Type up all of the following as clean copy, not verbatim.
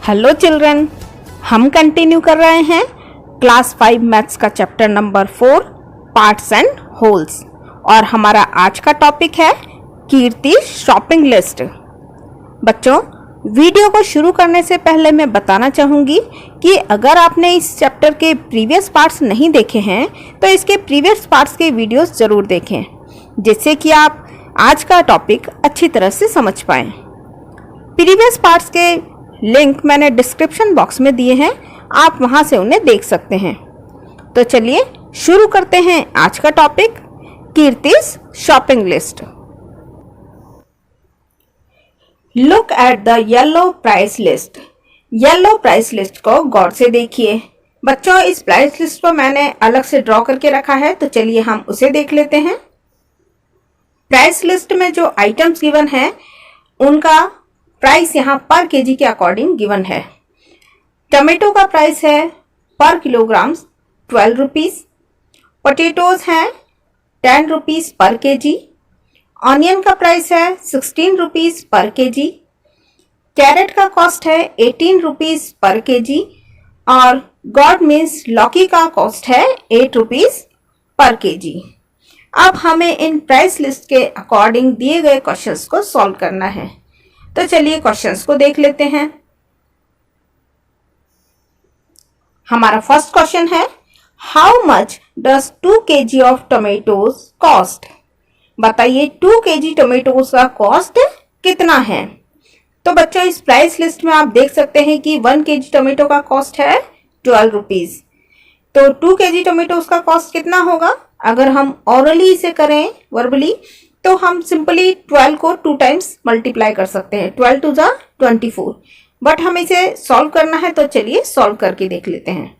Hello children, हम continue कर रहे हैं क्लास 5 मैथ्स का chapter number 4 parts and holes और हमारा आज का टॉपिक है कीर्ति शॉपिंग लिस्ट। बच्चों, वीडियो को शुरू करने से पहले मैं बताना चाहूँगी कि अगर आपने इस चैप्टर के प्रीवियस पार्ट्स नहीं देखे हैं तो इसके प्रीवियस पार्ट्स के वीडियोस ज़रूर देखें, जिससे कि आप आज का टॉपिक अच्छी तरह से समझ पाएँ। प्रीवियस पार्ट्स के लिंक मैंने डिस्क्रिप्शन बॉक्स में दिए हैं, आप वहां से उन्हें देख सकते हैं। तो चलिए शुरू करते हैं आज का topic Kirti's shopping list. Look at the yellow price list. Yellow price list को गौर से देखिए। बच्चों, इस प्राइस लिस्ट को मैंने अलग से ड्रॉ करके रखा है, तो चलिए हम उसे देख लेते हैं। प्राइस लिस्ट में जो आइटम्स गिवन है उनका प्राइस यहाँ पर केजी के अकॉर्डिंग गिवन है। टमेटो का प्राइस है पर किलोग्राम 12 रुपीज़, पोटैटोज हैं 10 रुपीज़ पर केजी, ऑनियन का प्राइस है 16 रुपीज़ पर केजी, कैरेट का कॉस्ट है 18 रुपीज़ पर केजी और गॉड मीन्स लौकी का कॉस्ट है 8 रुपीज़ पर केजी। अब हमें इन प्राइस लिस्ट के अकॉर्डिंग दिए गए क्वेश्चंस को सॉल्व करना है, तो चलिए क्वेश्चंस को देख लेते हैं। हमारा फर्स्ट क्वेश्चन है, how much does 2 kg of tomatoes cost. बताइए 2 kg टोमेटोज का कॉस्ट कितना है। तो बच्चों, इस प्राइस लिस्ट में आप देख सकते हैं कि 1 kg टोमेटो का कॉस्ट है 12 रुपीज। तो 2 kg टोमेटोज का कॉस्ट कितना होगा। अगर हम ऑरली इसे करें वर्बली तो हम सिंपली 12 को 2 टाइम्स मल्टीप्लाई कर सकते हैं, 12 टू 24। बट हम इसे सॉल्व करना है, तो चलिए सॉल्व करके देख लेते हैं।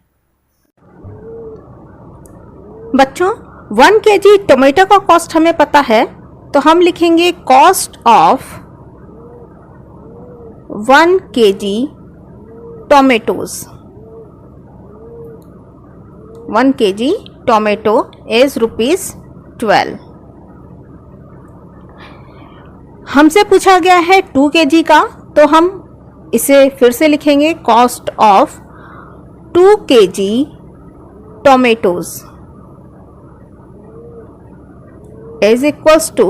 बच्चों, 1 kg टोमेटो का कॉस्ट हमें पता है, तो हम लिखेंगे cost of 1 kg tomatoes. 1 kg tomato is ₹12। हमसे पूछा गया है 2 kg का, तो हम इसे फिर से लिखेंगे cost of 2 kg tomatoes is equals to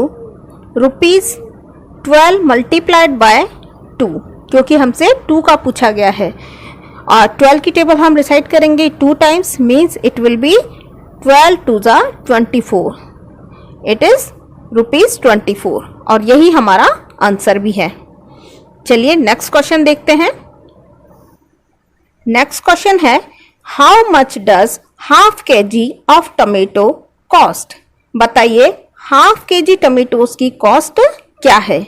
₹12 multiplied by 2, क्योंकि हमसे 2 का पूछा गया है और 12 की टेबल हम रिसाइड करेंगे 2 times, means it will be 12 two 24। It is ₹24 और यही हमारा आंसर भी है। चलिए नेक्स्ट क्वेश्चन देखते हैं। नेक्स्ट क्वेश्चन है, how much does half kg of tomato cost. बताइए हाफ kg टमेटोज की कॉस्ट क्या है।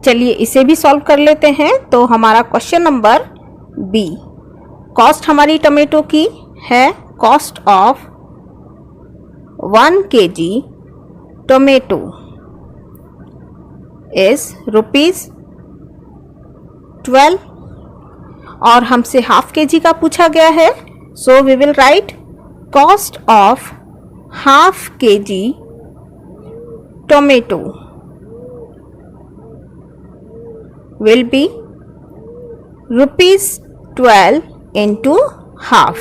चलिए इसे भी सॉल्व कर लेते हैं। तो हमारा क्वेश्चन नंबर बी, कॉस्ट हमारी टमेटो की है cost of 1 kg tomato is ₹12 और हमसे हाफ kg का पूछा गया है, so we will write cost of half kg tomato will be ₹12 into half.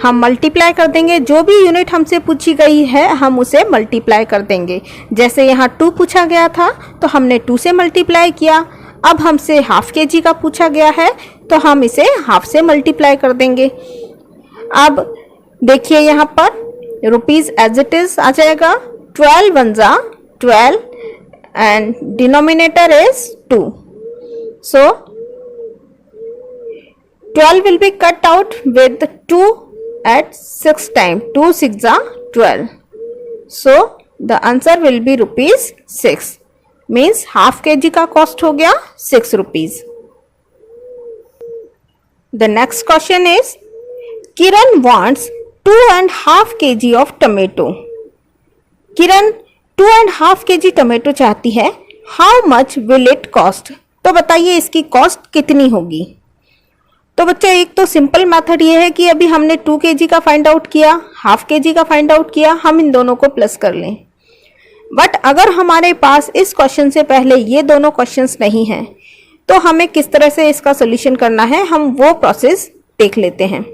हम मल्टीप्लाई कर देंगे, जो भी यूनिट हमसे पूछी गई है हम उसे मल्टीप्लाई कर देंगे। जैसे यहाँ 2 पूछा गया था तो हमने 2 से मल्टीप्लाई किया। अब हमसे हाफ kg का पूछा गया है तो हम इसे हाफ से मल्टीप्लाई कर देंगे। अब देखिए यहाँ पर रुपीज़ एज इट इज आ जाएगा, 12 1 जा 12 and denominator is 2, so 12 will be cut out with 2 at 6 time, 2 6 are 12, so the answer will be ₹6, means half kg का कॉस्ट हो गया 6 rupees. The next question is, Kiran wants 2.5 kg of tomato। Kiran 2.5 kg tomato चाहती है, how much will it cost। तो बताइए इसकी cost कितनी होगी। तो बच्चों, एक तो सिंपल मेथड ये है कि अभी हमने 2 kg का फाइंड आउट किया, हाफ kg का फाइंड आउट किया, हम इन दोनों को प्लस कर लें। बट अगर हमारे पास इस क्वेश्चन से पहले ये दोनों क्वेश्चंस नहीं हैं तो हमें किस तरह से इसका सोल्यूशन करना है, हम वो प्रोसेस देख लेते हैं।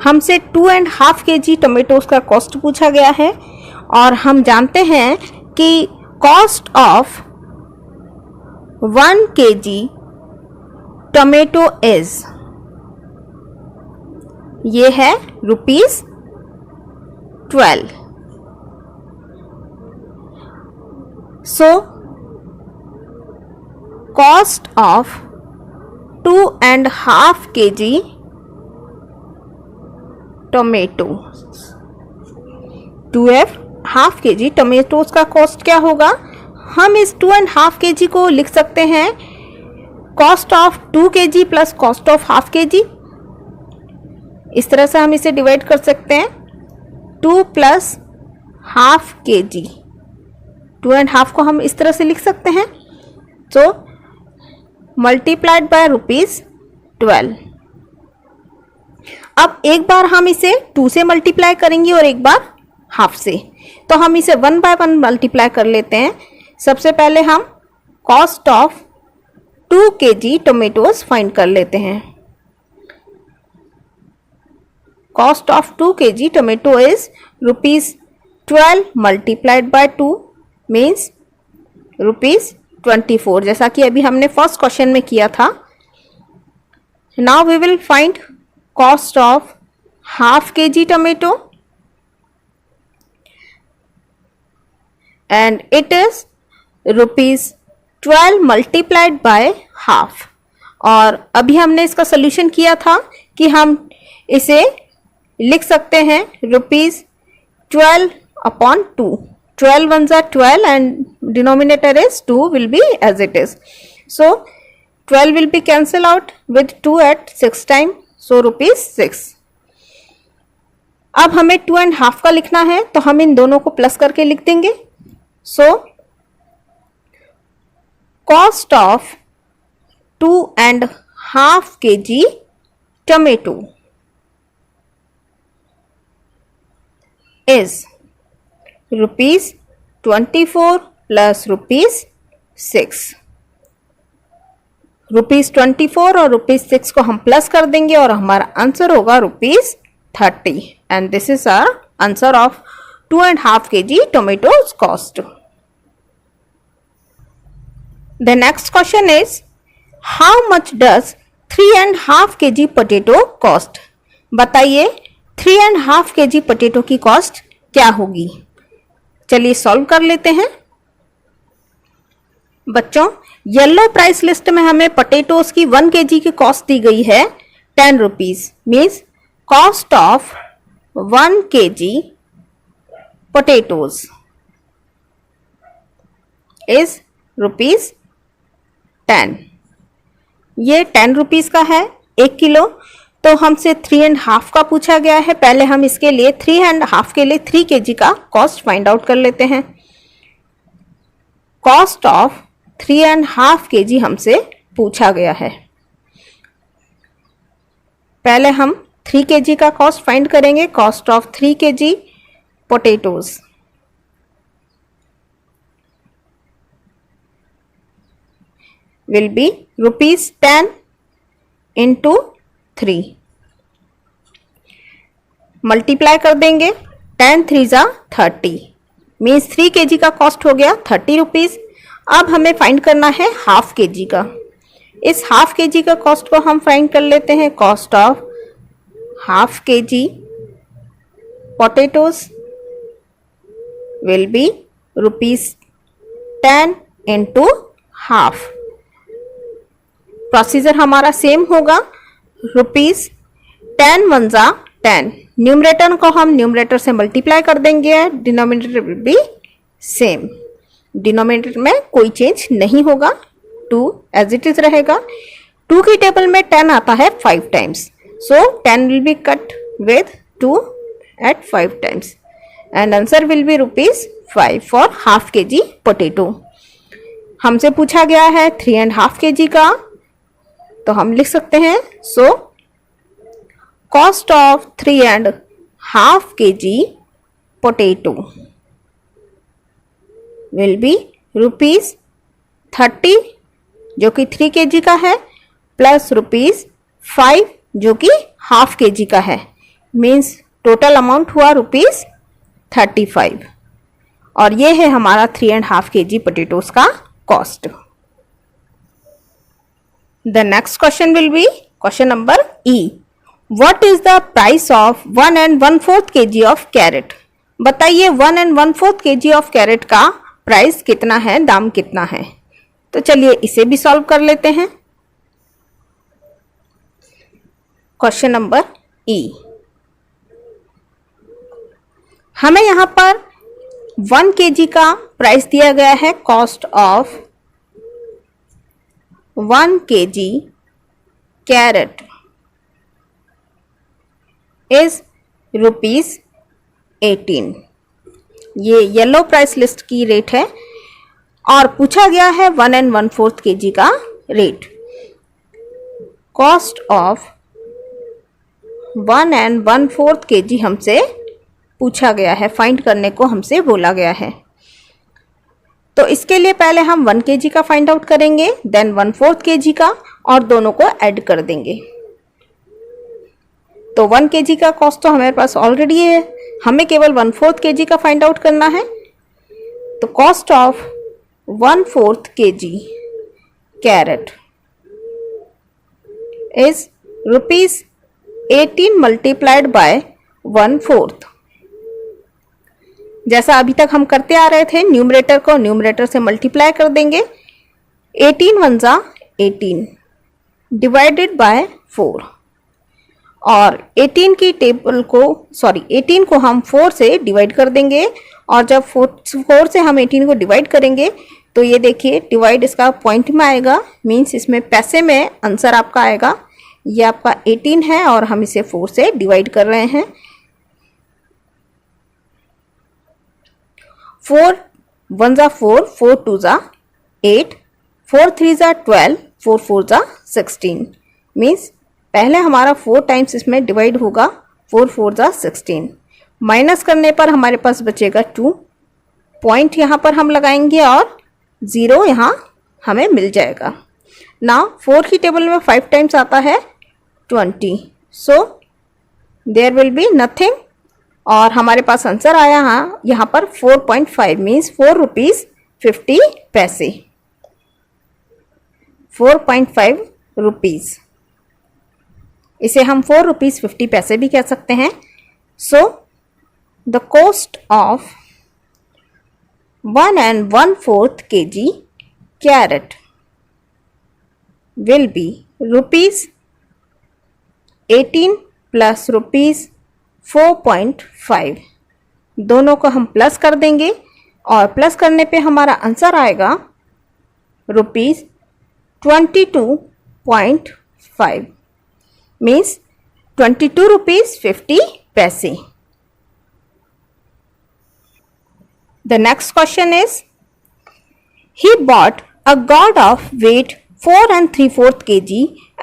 हमसे 2.5 kg टोमेटोज का कॉस्ट पूछा गया है और हम जानते हैं कि cost of 1 kg tomato is, ये है ₹12। So cost of 2.5 kg tomato, 2.5 kg tomatoes का कॉस्ट क्या होगा? हम इस 2.5 kg को लिख सकते हैं cost of 2 kg plus cost of half kg। इस तरह से हम इसे डिवाइड कर सकते हैं, 2 प्लस हाफ kg, 2.5 को हम इस तरह से लिख सकते हैं। तो मल्टीप्लाइड बाय ₹12। अब एक बार हम इसे 2 से मल्टीप्लाई करेंगे और एक बार हाफ से, तो हम इसे 1 बाय 1 मल्टीप्लाई कर लेते हैं। सबसे पहले हम cost of 2 kg tomatoes find कर लेते हैं। Cost of 2 kg tomato is ₹12 multiplied by 2 means ₹24, जैसा कि अभी हमने फर्स्ट क्वेश्चन में किया था। Now we will find cost of half kg tomato and it is ₹12 multiplied by half। और अभी हमने इसका सोल्यूशन किया था कि हम इसे लिख सकते हैं ₹12 upon 2, 12 ones are 12 and denominator is 2 will be as it is, so 12 will be cancelled out with 2 at 6 time, so ₹6। अब हमें 2.5 का लिखना है तो हम इन दोनों को प्लस करके लिख देंगे। So cost of 2.5 kg tomato is ₹24 plus ₹6। ₹24 और ₹6 को हम प्लस कर देंगे और हमारा आंसर होगा ₹30 and this is our answer of 2.5 kg tomatoes cost। The next question is how much does 3.5 kg potato cost? बताइए 3.5 kg पोटैटो की कॉस्ट क्या होगी। चलिए सॉल्व कर लेते हैं। बच्चों येलो प्राइस लिस्ट में हमें पोटैटोज की 1 kg की कॉस्ट दी गई है ₹10 means cost of 1 kg potatoes is ₹10। ये ₹10 का है 1 किलो, तो हमसे 3.5 का पूछा गया है। पहले हम इसके लिए 3.5 के लिए 3 kg का कॉस्ट फाइंड आउट कर लेते हैं। कॉस्ट ऑफ 3.5 kg हमसे पूछा गया है। पहले हम 3 kg का कॉस्ट फाइंड करेंगे। Cost of 3 kg potatoes will be ₹10 into 3। Multiply कर देंगे, 10 3 जा 30 मीन्स 3 kg का कॉस्ट हो गया ₹30। अब हमें फाइंड करना है हाफ kg का। इस हाफ kg का कॉस्ट को हम फाइंड कर लेते हैं। Cost of half kg potatoes will be ₹10 into half. Procedure हमारा सेम होगा। ₹10 1 जा 10, न्यूमरेटर को हम न्यूमरेटर से मल्टीप्लाई कर देंगे। Denominator will be same, denominator में कोई चेंज नहीं होगा, 2 एज इट इज रहेगा। 2 की टेबल में 10 आता है 5 times, so 10 will be cut with 2 at 5 times and answer will be ₹5 for half kg potato. हमसे पूछा गया है 3.5 kg का, तो हम लिख सकते हैं so cost of 3.5 kg potato will be 30 जो कि 3 kg का है प्लस ₹5 जो कि हाफ kg का है, मीन्स टोटल अमाउंट हुआ ₹35 और ये है हमारा 3.5 kg पोटैटोज का cost. The next question will be question number E. What is the price of 1 1/4 kg of carrot? बताइए 1 1/4 kg ऑफ कैरेट का प्राइस कितना है, दाम कितना है? तो चलिए इसे भी सॉल्व कर लेते हैं। क्वेश्चन नंबर ई, हमें यहां पर 1 kg का प्राइस दिया गया है। Cost of 1 kg carrot is ₹18। ये येलो प्राइस लिस्ट की रेट है और पूछा गया है 1 1/4 kg का रेट। कॉस्ट ऑफ 1 1/4 kg हमसे पूछा गया है, फाइंड करने को हमसे बोला गया है। तो इसके लिए पहले हम 1 kg का फाइंड आउट करेंगे, देन 1/4 kg का और दोनों को ऐड कर देंगे। तो 1 kg का कॉस्ट तो हमारे पास ऑलरेडी है, हमें केवल 1/4 kg का फाइंड आउट करना है। तो cost of 1/4 kg carrot is ₹18 multiplied by 1/4। जैसा अभी तक हम करते आ रहे थे, न्यूमरेटर को न्यूमरेटर से मल्टीप्लाई कर देंगे। 18 1 जा 18 डिवाइडेड बाय 4 और 18 को हम 4 से डिवाइड कर देंगे और जब 4 से हम 18 को डिवाइड करेंगे तो ये देखिए डिवाइड इसका पॉइंट में आएगा, मीन्स इसमें पैसे में आंसर आपका आएगा। ये आपका 18 है और हम इसे 4 से डिवाइड कर रहे हैं। 4 1 जा 4, 4 2 जा 8, 4 3 जा 12, 4 4 जा 16, मीन्स पहले हमारा 4 टाइम्स इसमें डिवाइड होगा, 4 4 जा 16। माइनस करने पर हमारे पास बचेगा 2, पॉइंट यहाँ पर हम लगाएंगे और 0 यहाँ हमें मिल जाएगा ना। 4 की टेबल में 5 टाइम्स आता है 20, so there will be nothing और हमारे पास आंसर आया यहाँ पर 4.5 मीन्स ₹4.50। 4.5 इसे हम ₹4.50 भी कह सकते हैं। So the cost of 1 1/4 kg carrot will be ₹18 plus ₹4.5। दोनों को हम प्लस कर देंगे और प्लस करने पे हमारा आंसर आएगा ₹22.5 means ₹22.50। The next question is, he bought a gourd of weight 4 3/4 kg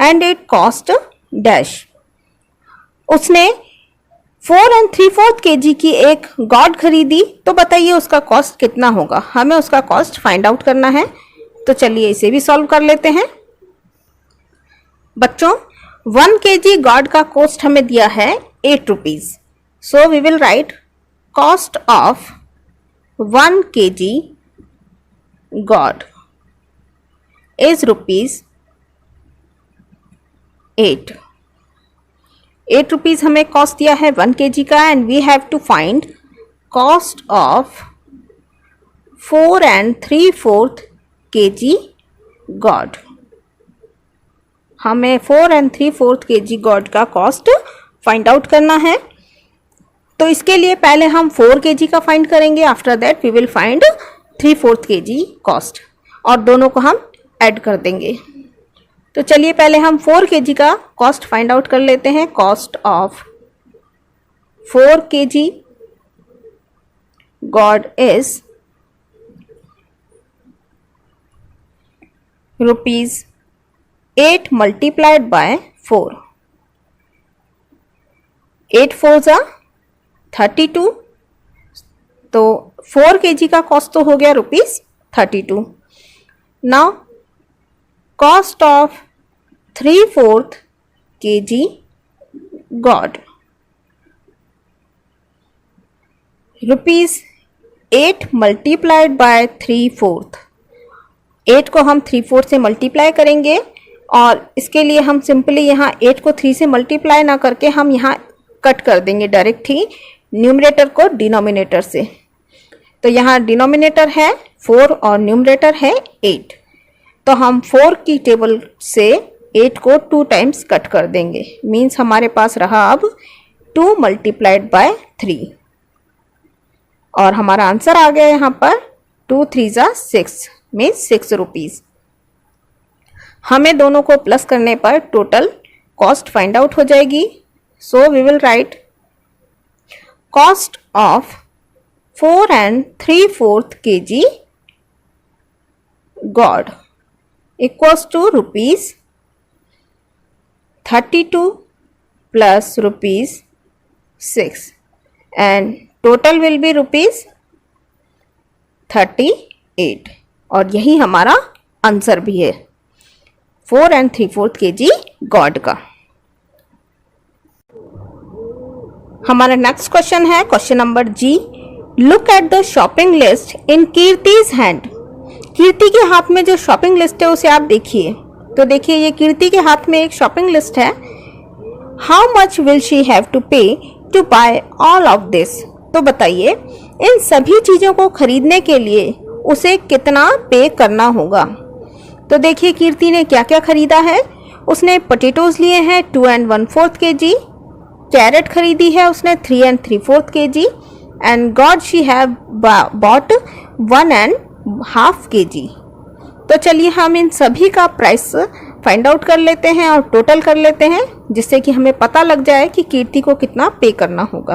and it cost dash। उसने 4 3/4 kg की एक गॉड खरीदी, तो बताइए उसका कॉस्ट कितना होगा? हमें उसका कॉस्ट फाइंड आउट करना है। तो चलिए इसे भी सॉल्व कर लेते हैं। बच्चों 1 kg गॉड का कॉस्ट हमें दिया है ₹8। So we will write cost of 1 kg gourd is ₹8। ₹8 हमें कॉस्ट दिया है 1 kg का and we have to find cost of 4 3/4 kg gourd। हमें 4 3/4 kg gourd का कॉस्ट फाइंड आउट करना है। तो इसके लिए पहले हम 4 kg का फाइंड करेंगे, after that we will find 3/4 kg cost और दोनों को हम ऐड कर देंगे। तो चलिए पहले हम 4 kg का कॉस्ट फाइंड आउट कर लेते हैं। Cost of 4 kg gourd is ₹8 multiplied bye 4। 8 4 जा 32, तो 4 kg का कॉस्ट तो हो गया ₹32। Now cost of 3/4 kg gourd, ₹8 multiplied by 3/4। 8 को हम 3/4 से मल्टीप्लाई करेंगे और इसके लिए हम सिंपली यहाँ 8 को 3 से मल्टीप्लाई ना करके हम यहाँ कट कर देंगे डायरेक्ट ही न्यूमरेटर को डिनोमिनेटर से। तो यहाँ डिनोमिनेटर है 4 और न्यूमरेटर है 8। तो हम 4 की टेबल से 8 को 2 टाइम्स कट कर देंगे, मीन्स हमारे पास रहा अब 2 multiplied by 3 और हमारा आंसर आ गया यहाँ पर 2 3 6 मीन्स 6 रुपीज़। हमें दोनों को प्लस करने पर टोटल कॉस्ट फाइंड आउट हो जाएगी। So we will write cost of 4 3/4 kg gourd equals to ₹32 plus ₹6 and total will be ₹38 और यही हमारा आंसर भी है 4 3/4 kg gourd का। हमारा नेक्स्ट क्वेश्चन है question number G. Look at the shopping list in Kirti's hand. Kirti के हाथ में जो शॉपिंग लिस्ट है उसे आप देखिए। तो देखिए ये कीर्ति के हाथ में एक शॉपिंग लिस्ट है। How much will she have to pay to buy all of this. तो बताइए इन सभी चीज़ों को खरीदने के लिए उसे कितना पे करना होगा। तो देखिए कीर्ति ने क्या क्या खरीदा है। उसने पोटैटोज लिए हैं 2 1/4 kg, कैरेट खरीदी है उसने 3 3/4 kg and God she have bought 1 1/2 kg। तो चलिए हम इन सभी का प्राइस फाइंड आउट कर लेते हैं और टोटल कर लेते हैं, जिससे कि हमें पता लग जाए कि कीर्ति को कितना पे करना होगा।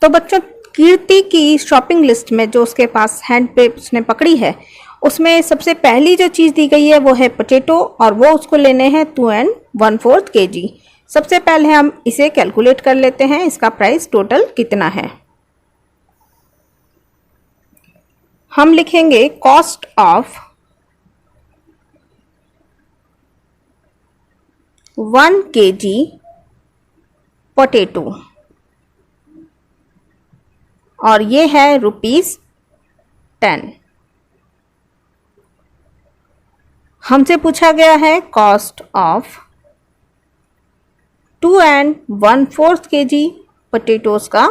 तो बच्चों कीर्ति की शॉपिंग लिस्ट में जो उसके पास हैंड पे उसने पकड़ी है उसमें सबसे पहली जो चीज़ दी गई है वो है पोटैटो और वो उसको लेने हैं 2 1/4 kg। सबसे पहले हम इसे कैलकुलेट कर लेते हैं, इसका प्राइस टोटल कितना है। हम लिखेंगे कॉस्ट ऑफ 1 kg पोटैटो और ये है ₹10। हमसे पूछा गया है कॉस्ट ऑफ 2 1/4 kg पोटैटोज का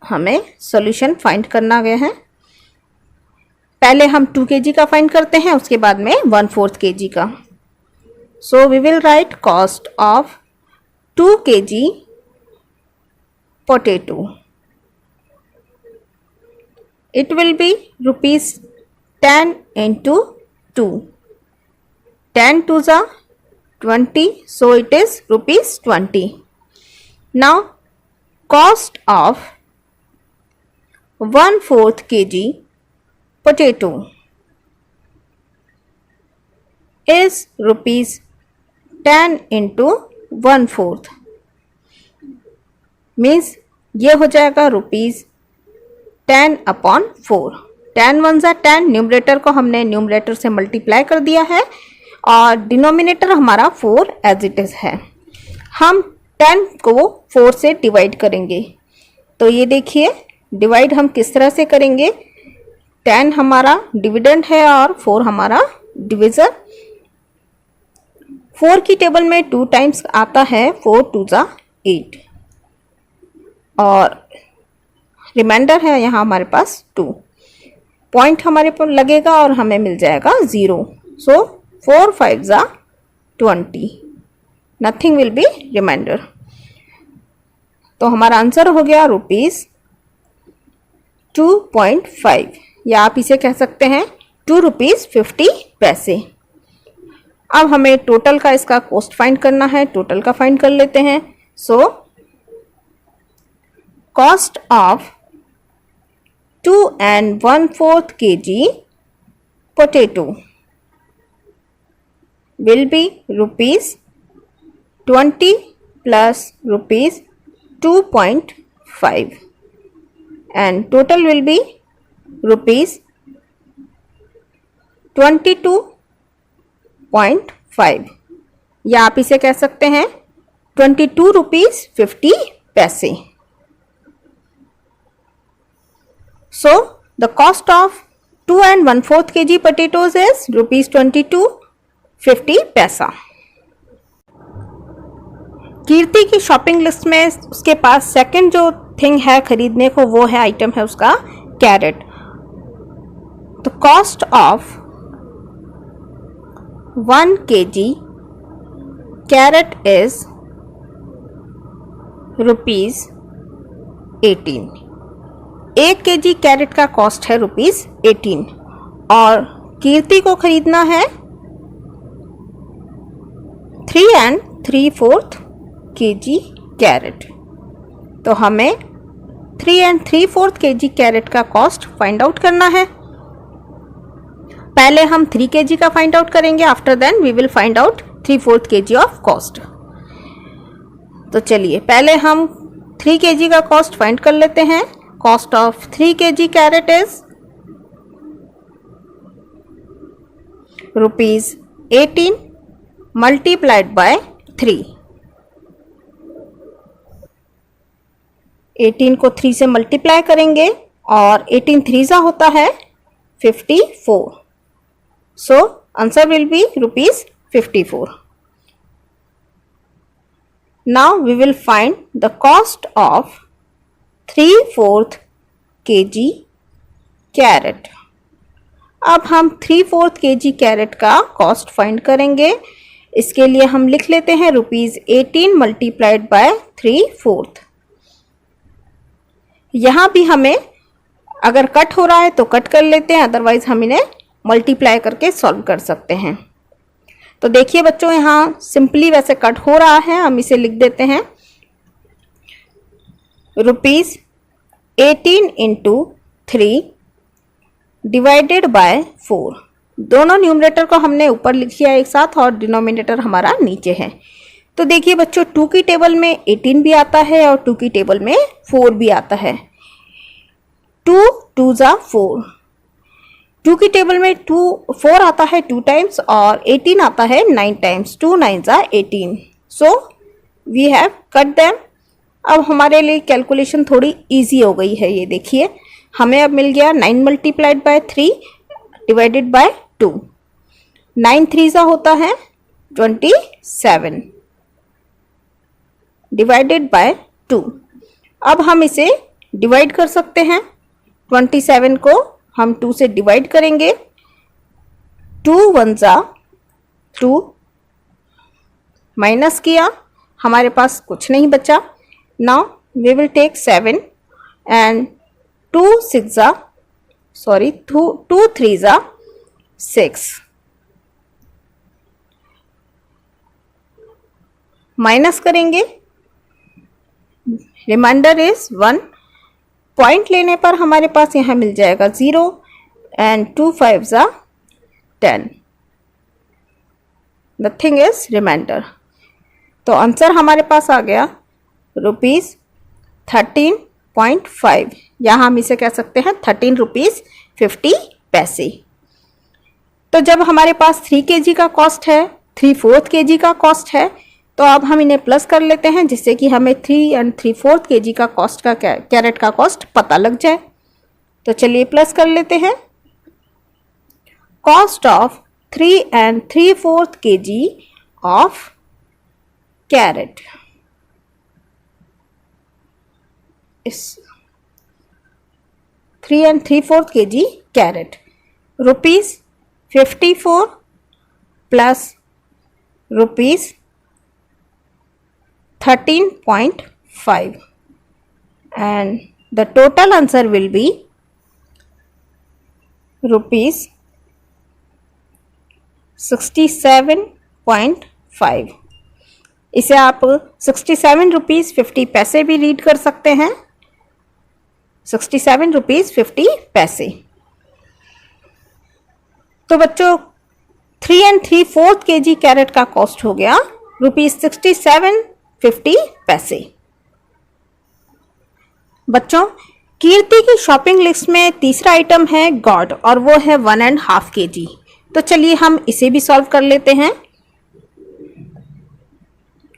हमें सॉल्यूशन फाइंड करना गया है। पहले हम 2 kg का फाइंड करते हैं, उसके बाद में 1/4 kg का। So we will write cost of 2 kg potato. It will be ₹10 into 2. 10 2s are 20, so it is ₹20. Now cost of 1/4 kg potato is ₹10 into 1/4 means ये हो जाएगा ₹10/4। 10 1s are 10, न्यूमरेटर को हमने न्यूमरेटर से मल्टीप्लाई कर दिया है और डिनोमिनेटर हमारा 4 एज इट इज़ है। हम 10 को 4 से डिवाइड करेंगे। तो ये देखिए डिवाइड हम किस तरह से करेंगे। 10 हमारा डिविडेंड है और 4 हमारा डिविज़र। 4 की टेबल में 2 टाइम्स आता है, 4 2s are 8 और रिमाइंडर है यहाँ हमारे पास 2 पॉइंट हमारे पर लगेगा और हमें मिल जाएगा 0। सो 4 5s are 20, nothing will be reminder. तो हमारा आंसर हो गया ₹2.5 या आप इसे कह सकते हैं ₹2.50। अब हमें टोटल का इसका कॉस्ट फाइंड करना है, टोटल का फाइंड कर लेते हैं। So cost of 2 1/4 kg potato will be ₹20 plus ₹2.5 and total will be rupees 22.5, या आप इसे कह सकते हैं 22 रुपीज 50 पैसे। सो the cost of 2 1/4 kg potatoes is rupees 22.50 पैसा। कीर्ति की शॉपिंग लिस्ट में उसके पास सेकंड जो थिंग है खरीदने को, वो है आइटम है उसका carrot. The cost of 1 kg carrot is rupees 18। 1 kg carrot का कॉस्ट है रुपीज 18 और कीर्ति को खरीदना है 3 3/4 kg कैरेट। तो हमें 3 3/4 kg कैरेट का कॉस्ट फाइंड आउट करना है। पहले हम 3 kg का फाइंड आउट करेंगे, after then we will find out 3/4 kg of cost. तो चलिए पहले हम 3 kg का कॉस्ट फाइंड कर लेते हैं। Cost of 3 kg carrot is rupees 18 multiplied by 3। 18 को 3 से मल्टीप्लाई करेंगे और 18 3 होता है 54। So answer will be rupees 54। Now we will find the cost of 3/4 kg carrot. अब हम 3/4 kg कैरेट का कॉस्ट फाइंड करेंगे। इसके लिए हम लिख लेते हैं रुपीज 18 मल्टीप्लाइड बाय 3/4। यहाँ भी हमें अगर कट हो रहा है तो कट कर लेते हैं, अदरवाइज हम इन्हें मल्टीप्लाई करके सॉल्व कर सकते हैं। तो देखिए बच्चों, यहाँ सिंपली वैसे कट हो रहा है, हम इसे लिख देते हैं रुपीज 18 इंटू 3 डिवाइडेड बाय 4। दोनों न्यूमरेटर को हमने ऊपर लिख लिया एक साथ और डिनोमिनेटर हमारा नीचे है। तो देखिए बच्चों, 2 की टेबल में 18 भी आता है और 2 की टेबल में 4 भी आता है। 2 2 4। 2 की टेबल में 4 आता है 2 टाइम्स और 18 आता है 9 times. 2 9 18। So we have cut them. अब हमारे लिए कैलकुलेशन थोड़ी इजी हो गई है। ये देखिए, हमें अब मिल गया 9 मल्टीप्लाइड बाय 3 डिवाइडेड बाय 2। 9 3 होता है 27 डिवाइडेड बाय 2। अब हम इसे डिवाइड कर सकते हैं। 27 को हम 2 से डिवाइड करेंगे। 2 1 2, माइनस किया, हमारे पास कुछ नहीं बचा। Now we will take 7 and 2 3 6, minus करेंगे, रिमाइंडर इज 1। पॉइंट लेने पर हमारे पास यहाँ मिल जाएगा 0 एंड 2 5 10। Nothing is reminder. तो आंसर हमारे पास आ गया रुपीज 13.5, या हम इसे कह सकते हैं 13 रुपीज 50 पैसे। तो जब हमारे पास 3 kg का कॉस्ट है, 3/4 kg का कॉस्ट है, तो अब हम इन्हें प्लस कर लेते हैं जिससे कि हमें 3 3/4 kg का कॉस्ट का कैरेट का कॉस्ट पता लग जाए। तो चलिए प्लस कर लेते हैं। Cost of 3 3/4 kg of carrot is 3 3/4 kg carrot rupees 54 plus rupees 13.5 and the total answer will be rupees 67.5। इसे आप 67 रुपीज 50 पैसे भी रीड कर सकते हैं। 67 रुपीज 50 पैसे। तो बच्चों 3 3/4 kg कैरेट का कॉस्ट हो गया रुपीज 67.50 पैसे। बच्चों कीर्ति की शॉपिंग लिस्ट में तीसरा आइटम है गॉड और वो है 1.5 kg। तो चलिए हम इसे भी सॉल्व कर लेते हैं।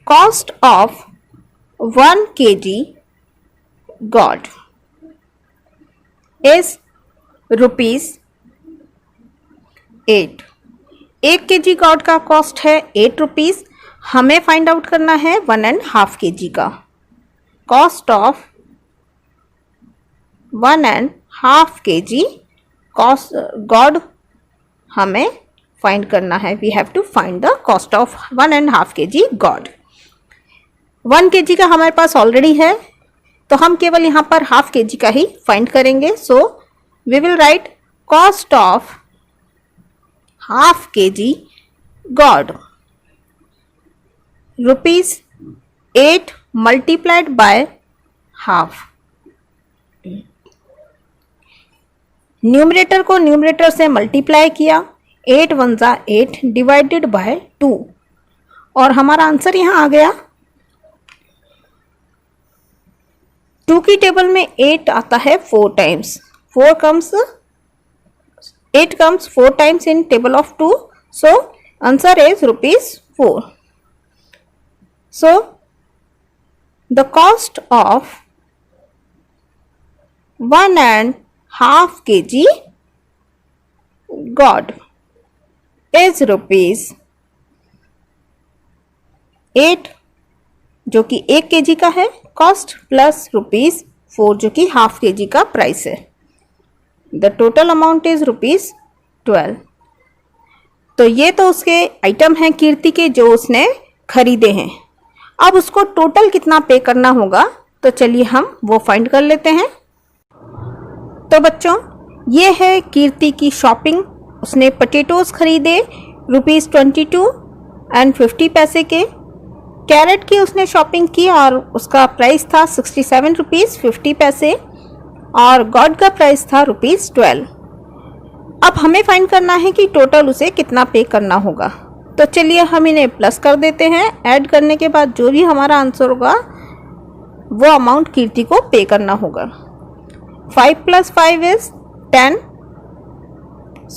Cost of 1 kg God is ₹8। 1 kg God का कॉस्ट है 8 रुपीज। हमें फाइंड आउट करना है 1.5 kg का। Cost of 1.5 kg cost gourd हमें फाइंड करना है। We have to find the cost of 1.5 kg gourd. 1 kg का हमारे पास ऑलरेडी है, तो हम केवल यहाँ पर ½ kg का ही फाइंड करेंगे। So we will write cost of ½ kg gourd ₹8 multiplied by half. Numerator को न्यूमरेटर से मल्टीप्लाई किया, 8 1 जा 8 डिवाइडेड बाय 2 और हमारा आंसर यहाँ आ गया। 2 की टेबल में 8 आता है 4 times. 8 comes 4 times in table of 2. So answer is ₹4. So the cost of 1.5 kg God is ₹8 जो कि 1 kg का है कॉस्ट प्लस ₹4 जो कि ½ kg का प्राइस है। The total amount is ₹12। तो ये तो उसके आइटम हैं कीर्ति के जो उसने खरीदे हैं। अब उसको टोटल कितना पे करना होगा, तो चलिए हम वो फाइंड कर लेते हैं। तो बच्चों ये है कीर्ति की शॉपिंग। उसने पोटैटोज खरीदे ₹22.50 के। कैरेट की उसने शॉपिंग की और उसका प्राइस था ₹67.50 और गॉड का प्राइस था ₹12। अब हमें फाइंड करना है कि टोटल उसे कितना पे करना होगा। तो चलिए हम इन्हें प्लस कर देते हैं। ऐड करने के बाद जो भी हमारा आंसर होगा वो अमाउंट कीर्ति को पे करना होगा। 5 + 5 is 10.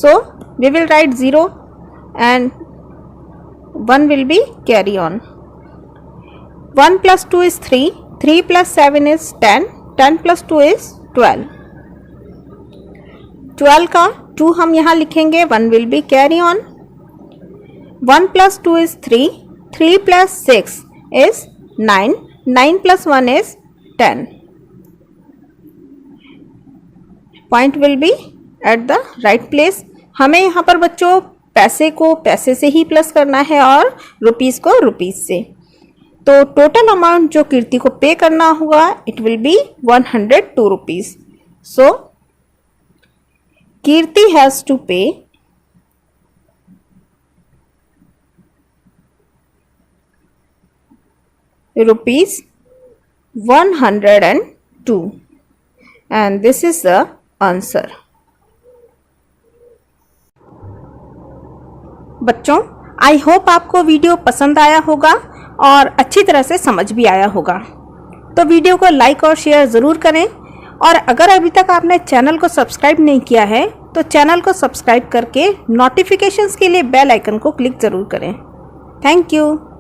So we will write 0 and 1 will be carry on. 1 + 2 is 3. 3 + 7 is 10. 10 + 2 is 12. 12 का 2 हम यहाँ लिखेंगे। 1 will be carry on. 1 + 2 is 3. 3 + 6 is 9. 9 + 1 is 10. Point will be at the right place. हमें यहाँ पर बच्चों पैसे को पैसे से ही प्लस करना है और रुपीस को रुपीस से। तो टोटल अमाउंट जो कीर्ति को पे करना होगा it will be 102 rupees. So Kirti has to pay ₹102 and this is the answer. बच्चों आई होप आपको वीडियो पसंद आया होगा और अच्छी तरह से समझ भी आया होगा। तो वीडियो को लाइक और शेयर ज़रूर करें और अगर अभी तक आपने चैनल को सब्सक्राइब नहीं किया है तो चैनल को सब्सक्राइब करके नोटिफिकेशंस के लिए बेल आइकन को क्लिक ज़रूर करें। Thank you.